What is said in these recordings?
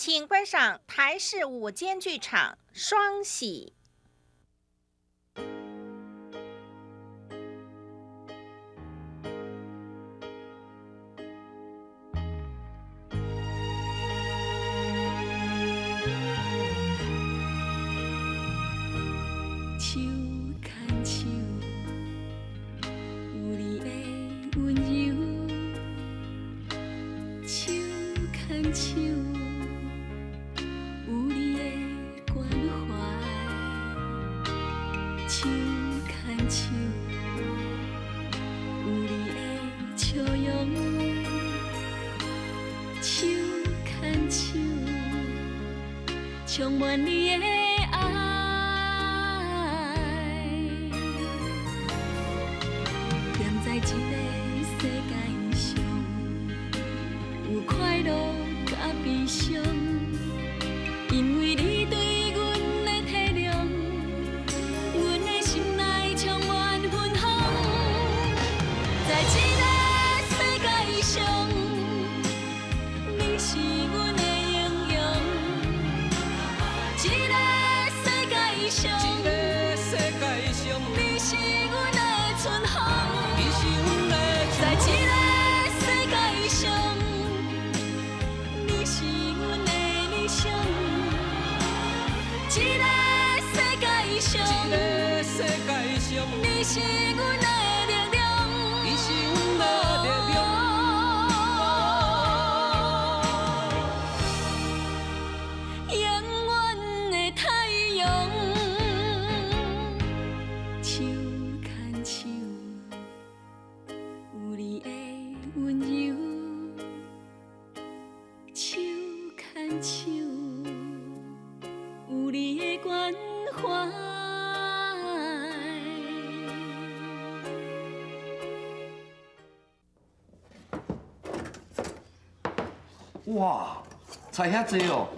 请观赏台视午间剧场《双喜》。手牵手，有你的温柔。手牵手，有你的关怀。手牵手，有你的笑容。手牵手，充满你的爱。在一个世界上，有快乐甲悲伤，因为你对阮的体谅，阮的心内充满芬芳。在这个世界上，你是阮的英雄。这个世界上，你是阮的春风。在这个世界上，你是阮的理想。这个世界上，你是阮的力量。永远的太阳。手牵手。有你的温柔，手牵手，有你的关怀。哇，菜遐济哦，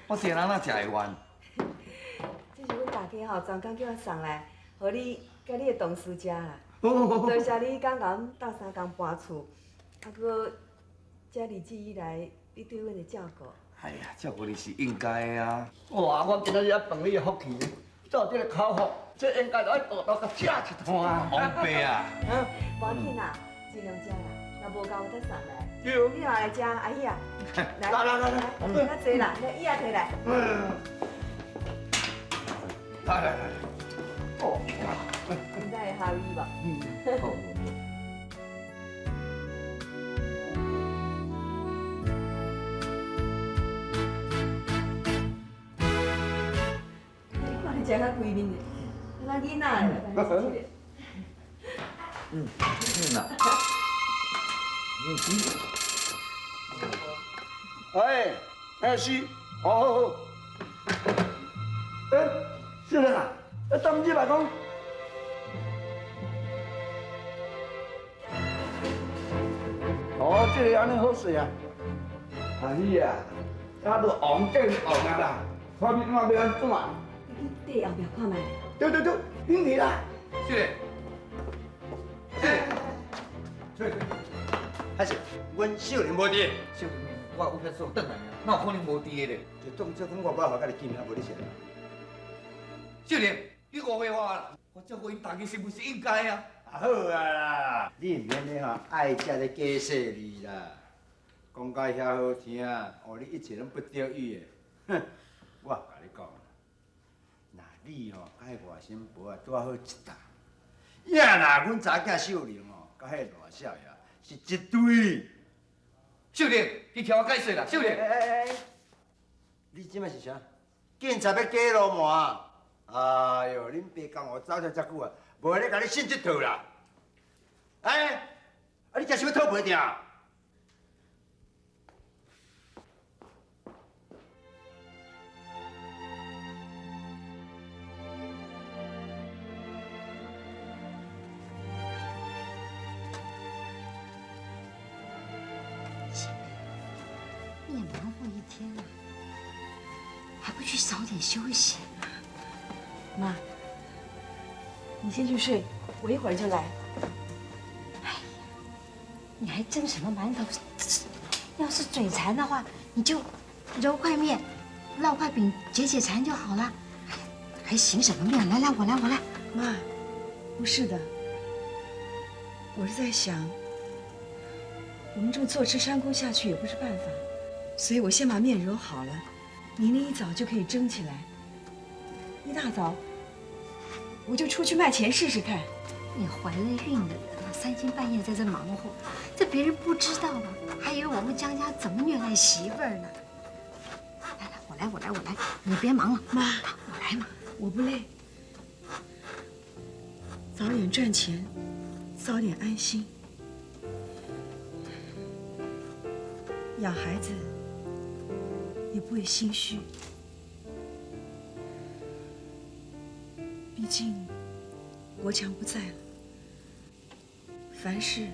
我一个人哪食会完？这是阮大家吼专工叫我送来，互你甲你的同事食啦。多多谢你刚甲阮斗3工搬厝，啊，搁这日子以来你对阮的照顾。哎呀，照顾你是应该的啊。哇！我今仔日饭你的福气，照这个口福，这应该来倒到甲吃一摊啊！王伯啊，无要紧啦，尽量食啦，若无够我再送来。对。你若来食，阿姨啊，来来，较济啦，来椅仔摕来。来，哦，现在会合意无？好。你看你食较规面的，那囡仔嘞，来来来。呐。是，好。少年啊，当日来讲，哦，这个安尼好势啊！阿姨啊，咱都王见王啊啦，看你看要安怎啊？你伫后壁看卖。对，兄弟啦。是。还是阮少年无伫，少年，我有迄数转来啊，哪有可能无伫的咧？就当做讲我无法甲你见面，无你钱。少年，你误会我啦，我照顾因大家是不是应该啊？好啊啦，你唔免咧吼爱食咧假势利啦，讲甲遐好听，哦，你一切拢不得已的。哼，我甲你讲，那你吼甲迄外甥婆啊拄好一搭，呀啦，阮查囝少年哦，甲迄大少爷是一对。少年，你听我解释啦，少年。你即摆是啥？警察要假路瞒？哎呦，恁爸讲我走遮遮久啊，无咧甲你信这套啦。哎，啊你这是要讨赔定？你也忙活一天了，还不去早点休息？妈，你先去睡，我一会儿就来。哎呀，你还蒸什么馒头？要是嘴馋的话，你就揉块面，烙块饼解解馋就好了。还醒什么面？来，我来。妈，不是的，我是在想，我们这么坐吃山空下去也不是办法，所以我先把面揉好了，明天一早就可以蒸起来。一大早我就出去卖钱试试看。你怀了孕的人啊，三更半夜在这忙活，这别人不知道吧？还以为我们江家怎么虐待媳妇儿呢？来，我来，你别忙了，妈，我来嘛。我不累，早点赚钱，早点安心，养孩子也不会心虚。毕竟国强不在了，凡事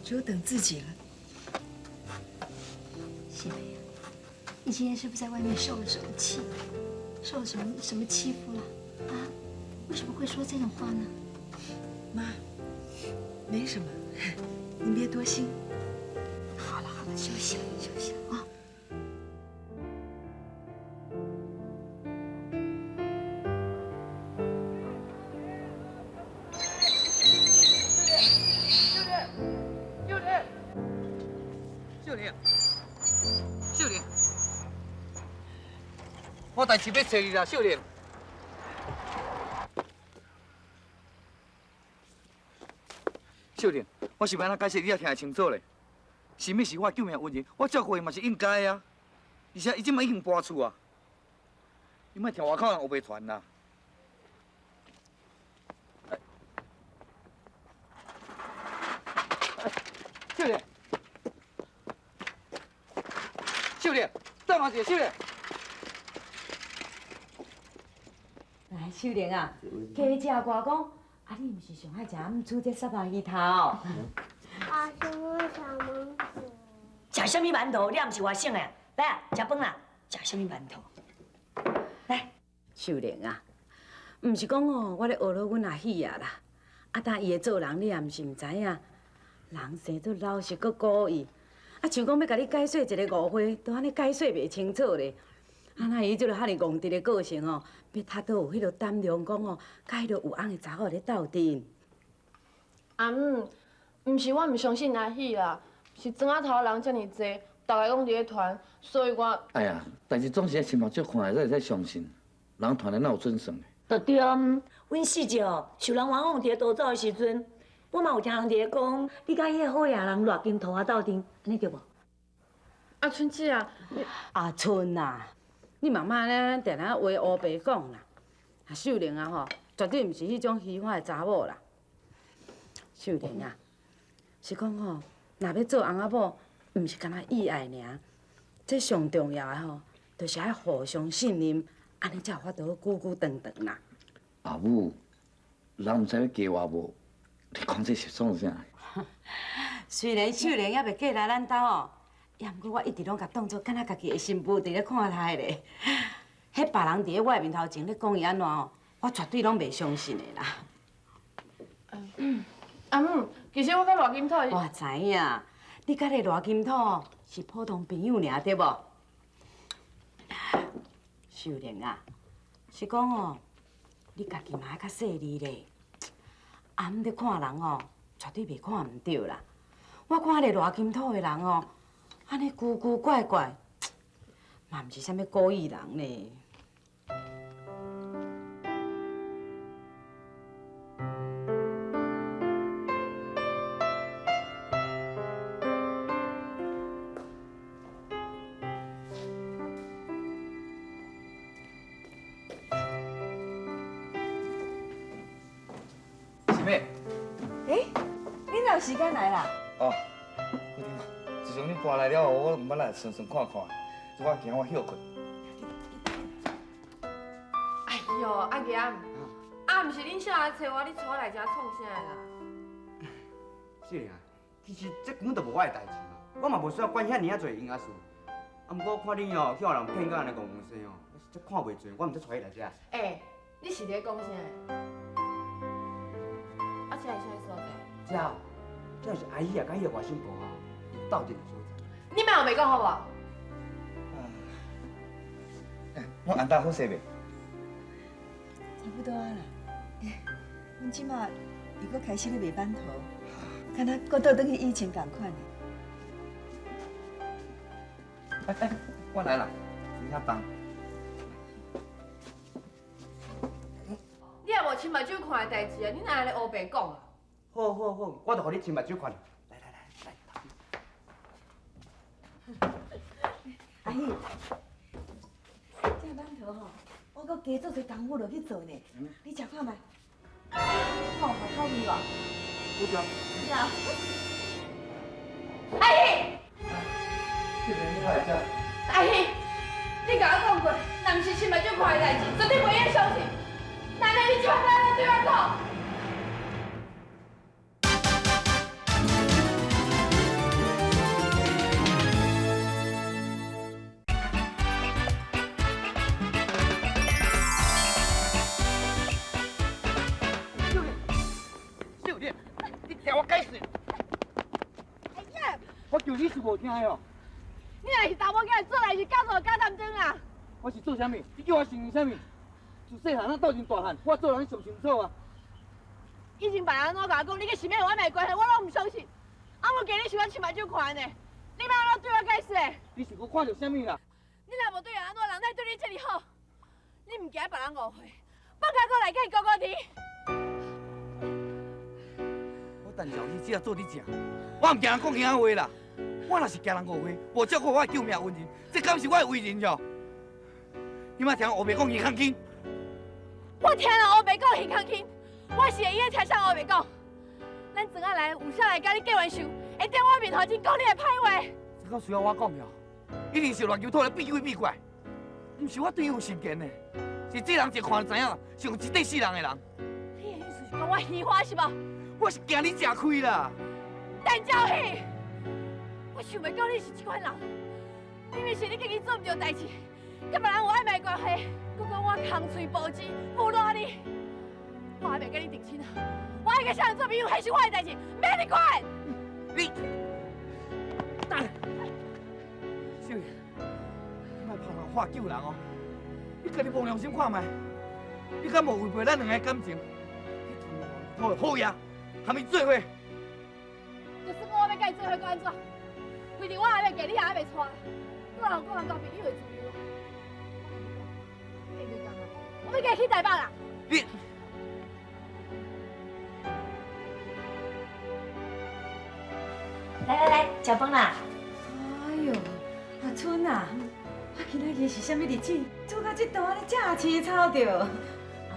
只有等自己了。喜梅呀，你今天是不是在外面受了什么气？受了什么欺负了？啊？为什么会说这种话呢？妈，没什么，您别多心。好了，休息啊。秀玲，我代志要找你啦，秀玲。秀玲，我是要安怎解释你也听得清楚咧？是物是我救命恩人，我照顾伊嘛是应该啊。而且伊即摆已经搬厝啊，你莫听外口人学袂传啦。秀玲，秀玲，等我一下，秀玲。来，秀玲啊，加食外公，啊，你毋是上爱食暗煮这沙巴鱼头？我想要小馒头。食什么馒头？你也毋是外省的。来啊，食饭啦，食什么馒头？来，秀玲啊，毋是讲哦，我咧学了阮阿喜啊啦，啊，但伊的做人你也毋是毋知影，人生都老实搁故意，啊，像讲要甲你解说一个误会，都安尼解说袂清楚咧。啊，那伊即个遐尼戆直的个性哦，要他都有迄个胆量讲哦，甲迄个有翁的查某咧斗阵。阿姆，毋是我毋相信阿喜啦，是庄仔头人遮尔济，大家拢伫咧传，所以我。哎呀，但是总是爱亲目睭看才会使相信，人传的哪有准算的？就对，阮细姐哦，受人冤枉伫咧逃走的时阵，我嘛有听人伫咧讲，你甲迄个好野人掠金头仔斗阵，安尼对无？阿春姐啊，阿春啊，你妈妈呢，定定话乌白讲啦。啊，秀玲啊吼，绝对毋是迄种虚华的查某啦。秀玲啊，是讲吼，若要做翁仔某，毋是干那意爱尔，这上重要的吼，就是爱互相信任，安尼才有法度久久长长啦。阿母，人毋知要加我无，你讲这是创啥？虽然秀玲也袂嫁来咱兜哦，也毋过我一直拢甲当作敢若家己的新妇伫咧看待咧。迄别人伫咧我的面头前咧讲伊安怎哦，我绝对拢袂相信的啦。阿姆，其实我甲罗金土。我知影，你甲个罗金土是普通朋友尔，对无？秀玲啊，是讲哦，你家己嘛爱较细腻咧。阿姆咧看人哦，绝对袂看唔对啦。我看个罗金土的人哦，安尼古古怪怪，嘛毋是啥物故意人呢。妹，哎，你哪有时间来啦？哦，自从你搬来了后，我毋捌来顺顺看看，我惊我休困。哎呦，阿岩，啊，毋是恁啥来找我，你带我来遮创啥啦？是啊，其实这根本就无我的代志嘛，我嘛无需要管遐尼啊侪音乐事。啊，毋过看你哦，去互人骗到安尼戆戆声哦，我实在看袂准，我毋才带你来遮。哎，你是咧讲啥？啊，这是啥所在？这是阿姨啊，甲伊个外甥婆哦，斗阵的所在。你莫后袂讲好无？我安搭好势未？差不多啊啦。阮即马又搁开始咧卖板头，敢若搁倒转去以前共款的。我来啦，你遐重。你也无亲目睭看的代志啊，你哪安尼黑白讲啊？好，我就互你亲目睭看。来，阿姨，这板头吼，我搁加做些功夫落去做呢，你食看觅。好口味无？不对。有。阿姨，这个你来遮。阿姨，你甲我讲过，若毋是亲目睭看的代志，绝对袂用相信。难道你即摆在对我讲？秀莲，你听我解释。哎呀，我叫你是无听的哦。你若是查某囝，做代志敢做敢担当啊？我是做啥物？你叫我承认啥物？自细汉咱斗阵大汉，我做人你上清楚啊。以前别人安怎甲我讲，你跟是妹有暧昧关系，我拢唔相信。啊，我今日是我亲目睭看的，你莫安怎对我解释？你是搁看到啥物啦？你若无对人安怎，人才对你这么好。你唔惊别人误会，放开过来跟伊高高低。我但是后日只要做你食，我唔惊人讲遐话啦。我若是惊人误会，无照顾我的救命恩人，这敢是我的为人哟？你莫听我黑白讲耳康轻。我听人黑白讲耳康轻，我是会用听上黑白讲。咱庄仔来有啥来甲你结完仇，会踮我面头前讲你的歹话。这个需要我讲哟？一定是乱球讨来避鬼避怪，唔是我对伊有成见的，是这人一看就知影，是用一底死人的人。你的意思是讲我虚华是无？我是惊你吃亏啦。陈朝喜，我想袂到你是这款人，明明是你家己做唔对代志，甲别人有暧昧关系，佮讲我空嘴无舌，侮辱你。我还袂跟你定亲啊！我爱甲啥人做朋友，还是我的代志，免你管。你，等下，小爷，你莫旁人话救人哦！你家己无良心看卖，你敢无违背咱两个感情？你吞好呀，还没做伙。就算我要甲伊做伙，佮安怎？规定我还袂嫁，你还袂娶，我人交朋友的自由。我袂干啊！我要甲伊去台北啦！你。来，食饭啦！哎呦，阿春啊，今仔日是啥物日子？做到这段安尼正凄惨着。阿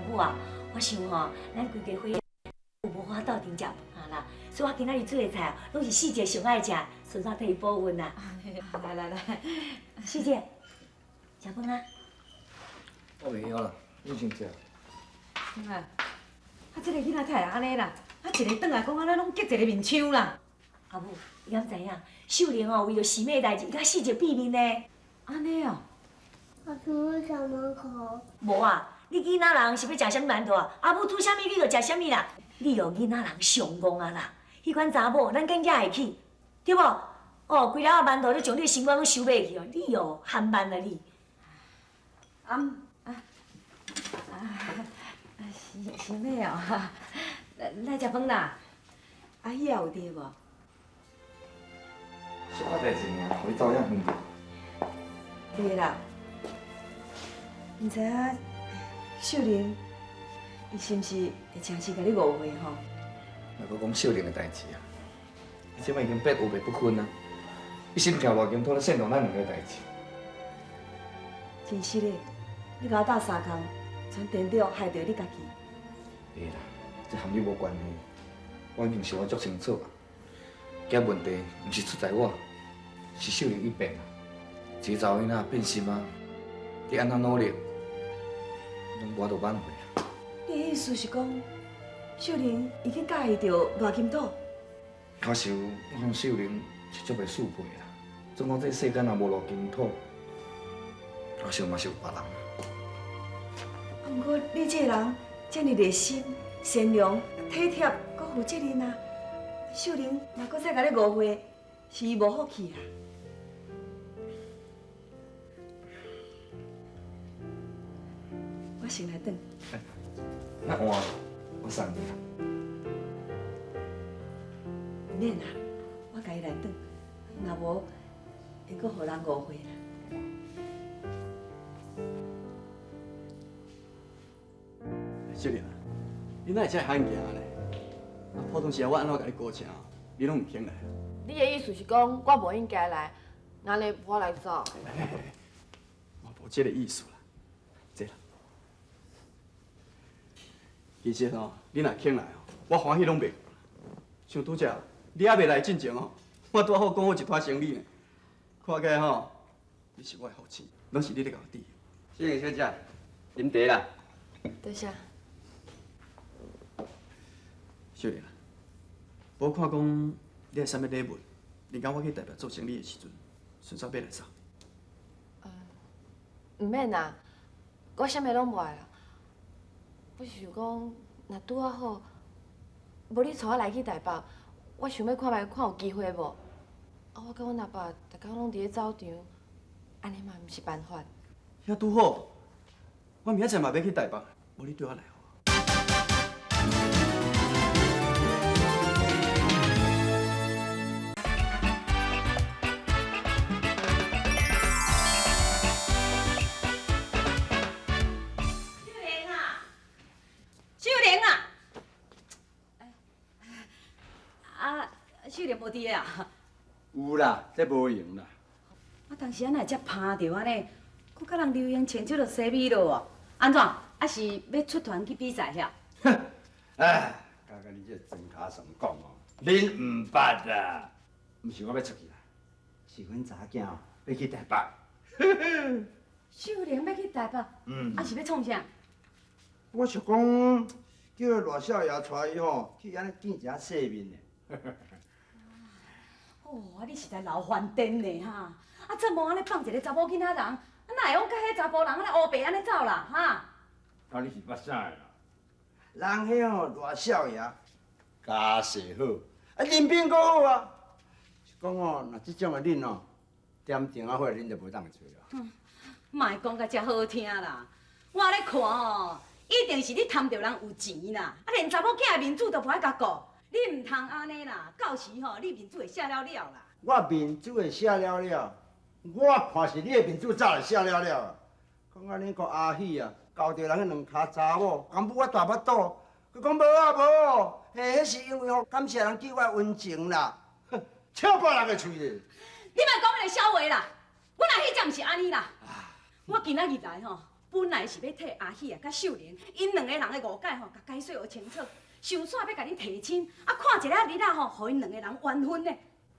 母啊，我想吼，咱规家伙有无法斗阵食饭啦，所以我今仔日做的菜拢是四姐上爱食，顺便替伊补运啦。来，四姐，食饭啊！我袂晓啦，你先食。啊，这个囡仔太安尼啦，一个转来讲安尼拢激一个面枪啦。阿母，你敢知影？秀莲哦，为着师妹的代志，甲四姐避面呢。安尼哦。我去小门口。无啊，你囡仔人是要食啥物馒头啊？阿母煮啥物你就食啥物啦。你哦，囡仔人上戆啊啦！迄款查某，咱更惹会起，对无？哦，规条馒头你将你的心肝拢收买去哦，你哦憨慢啊你。师妹哦，来食饭啦。阿姨也有伫无？小可代志尔，互你走遐远。对啦，唔知影秀玲，伊是毋是会诚实甲你误会吼？若搁讲秀玲的代志啊，伊即摆已经八有袂不分啊，一心听外间拖咧煽动咱两个代志。真是嘞，你甲我斗相共，全颠倒害着你家己。会啦，这和你无关系，我已经想得足清楚啊。今问题毋是出在我，是秀玲伊变啊，一个查某囡仔变心啊，你安怎努力，拢无法度挽回啦。你的意思是讲，秀玲已经介意着赖金土？假想我向秀玲是足袂适配啦，总讲这世间若无赖金土，我想嘛是有别人。不过你这个人这么热心、善良、体贴，搁负责任啊！秀玲若搁再甲你误会，是伊无福气啦。我先来等。那换我送你。免啦，我家己来等。若无，会阁互人误会啦。小玲啊，你哪会遮罕行咧？啊，普通时我安怎甲你高请，你拢唔肯来。你的意思是讲我无应该来，那你我来走？我无这个意思啦，这啦。其实吼，你若肯来哦，我欢喜拢袂。像拄则，你还袂来进前哦，我拄好讲好一摊生意呢。看起来吼，你是我的福气，拢是你咧甲我抵。小玲小姐，饮茶啦。多谢。小玲啊，无看讲你有啥物礼物，连讲我去台北做生意的时阵，顺手买来送。唔免啦，我啥物拢无爱啦。我是想讲，若拄啊好，无你带我来去台北，我想要看卖看有机会无？啊，我甲阮阿爸逐工拢伫咧走场，安尼嘛毋是办法。遐拄好，我明仔载嘛要去台北，无你对我来好。秀莲无伫啊？有啦，这无用啦。我当时安那才拍着安尼，佮甲人留言穿这落西米咯哦。安怎？还是要出团去比赛遐？哎，甲你这真卡上讲哦，恁唔捌啦，毋是我要出去啦，是阮查囝哦要去台北。秀莲要去台北，还是要创啥？我是讲叫罗少爷带伊吼去安尼见一下世面的。哦，你实在老翻颠呢哈！啊，怎无安尼放一个查某囡仔人，啊哪会往甲迄查甫人安尼乌白安尼走啦哈？啊，你是捌啥的啦？人迄吼罗少爷家世好，啊人品阁好啊。是讲哦，若即种的恁哦，点电话伙恁就无当找了。莫讲甲遮好听啦！我咧看哦，一定是你贪着人有钱啦，啊连查某囝的面子都无爱甲顾。你唔通安尼啦，到时吼，你面子会写了了啦。我面子会写了了，我看是你的面子早就写了了。讲安尼个阿喜啊，交着人迄两骹查某，敢不我大巴肚，佮讲无啊无，嘿，迄是因为吼感谢人记我温情啦，哼，笑爆人个喙咧。你莫讲迄个笑话啦，阮阿喜才毋是安尼啦。我今仔日来吼，本来是要替阿喜啊甲秀莲因两个人的误解吼，甲解说清楚。想煞要甲你提亲，啊，看一个日仔吼，互因两个人完婚呢。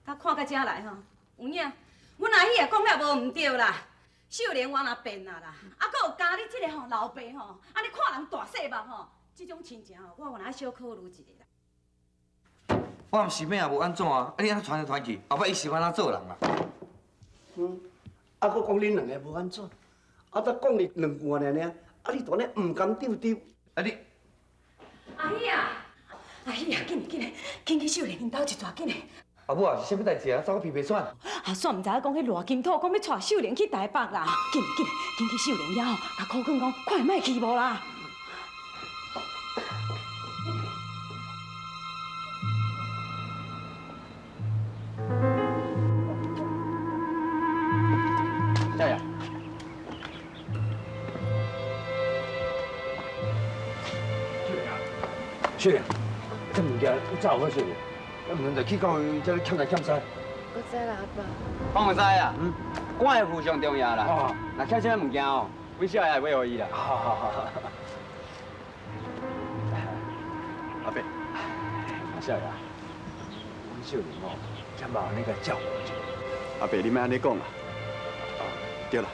啊，看到遮来吼，有影，阮阿喜也讲了无毋对啦。秀莲我若变啦啦，啊，搁有加你这个吼老爸吼，安尼看人大细目吼，这种亲情吼，我有哪小考虑一下啦。我毋是咩也无安怎啊，你安传来传去，后摆伊是安怎做人啦？啊，佮讲恁两个无安怎，啊，才讲你两句尔，啊，你当然唔甘丢丢，啊你。阿喜啊，阿喜啊，紧去秀莲因兜一抓紧的。阿母啊，是啥物代志啊？走到皮皮喘。啊，煞唔知影讲迄赖金土讲要带秀莲去台北啦，紧去秀莲遐吼，甲苦劝讲，快莫去无啦。少爷。秀莲，这物件你早好秀莲，咱唔通就去到这里欠债欠债。我知啦，阿爸。我唔知啊，管的非常重要啦。那欠什么物件哦，阮少爷会买互伊啦。好。阿伯，少爷，阮秀莲哦，真麻烦你甲照顾一下。阿伯，你莫安尼讲啦。对啦。